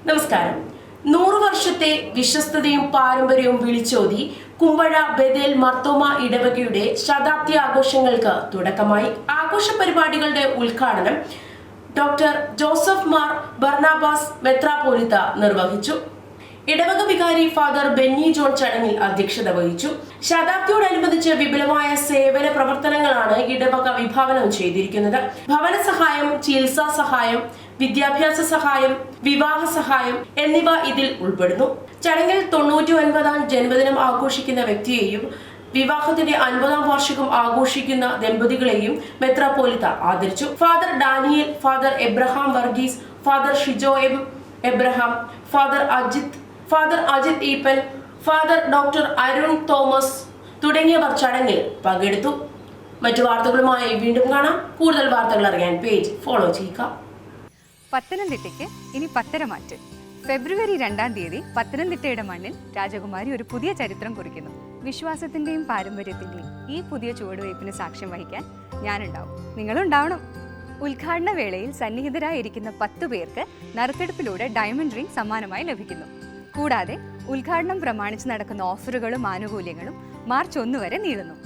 നമസ്കാരം. 100 വർഷത്തെ വിശ്വസ്തതയും പാരമ്പര്യവും വിളിച്ചോതി കുമ്പഴ ബദേൽ മർത്തോമ ഇടവകയുടെ ശതാബ്ദി ആഘോഷങ്ങൾക്ക് തുടക്കമായി. ആഘോഷ പരിപാടികളുടെ ഉദ്ഘാടനം ഡോക്ടർ ജോസഫ് മാർ ബർണാബാസ് മെത്രാപ്പോലിത്ത നിർവഹിച്ചു. ഇടവക വികാരി ഫാദർ ബെന്നി ജോൺ ചടങ്ങിൽ അധ്യക്ഷത വഹിച്ചു. ശതാബ്ദിയോടനുബന്ധിച്ച് വിപുലമായ സേവന പ്രവർത്തനങ്ങളാണ് ഇടവക വിഭാവനം ചെയ്തിരിക്കുന്നത്. ഭവന സഹായം, ചികിത്സാ സഹായം, വിദ്യാഭ്യാസ സഹായം, വിവാഹ സഹായം എന്നിവ ഇതിൽ ഉൾപ്പെടുന്നു. ചടങ്ങിൽ 99ാം ജന്മദിനം ആഘോഷിക്കുന്ന വ്യക്തിയെയും വിവാഹത്തിന്റെ 50ാം വാർഷികം ആഘോഷിക്കുന്ന ദമ്പതികളെയും മെത്രാപ്പോലിത്ത ആദരിച്ചു. Father Daniel, father Abraham Varghese, father Shijo M Abraham, father Ajith Eapen, father doctor Arun Thomas തുടങ്ങിയവർ ചടങ്ങിൽ പങ്കെടുത്തു. മറ്റു വാർത്തകളുമായി വീണ്ടും കാണാം. കൂടുതൽ വാർത്തകൾ അറിയാൻ പേജ് ഫോളോ ചെയ്യുക. പത്തനംതിട്ടയ്ക്ക് ഇനി പത്തരമാറ്റ്. ഫെബ്രുവരി 2-ാം തീയതി പത്തനംതിട്ടയുടെ മണ്ണിൽ രാജകുമാരി ഒരു പുതിയ ചരിത്രം കുറിക്കുന്നു. വിശ്വാസത്തിന്റെയും പാരമ്പര്യത്തിന്റെയും ഈ പുതിയ ചുവടുവയ്പ്പിന് സാക്ഷ്യം വഹിക്കാൻ ഞാനുണ്ടാവും, നിങ്ങളുണ്ടാവണം. ഉദ്ഘാടന വേളയിൽ സന്നിഹിതരായിരിക്കുന്ന 10 പേർക്ക് നറുക്കെടുപ്പിലൂടെ ഡയമണ്ട് റിംഗ് സമ്മാനമായി ലഭിക്കുന്നു. കൂടാതെ ഉദ്ഘാടനം പ്രമാണിച്ച് നടക്കുന്ന ഓഫറുകളും ആനുകൂല്യങ്ങളും മാർച്ച് 1 വരെ നീളുന്നു.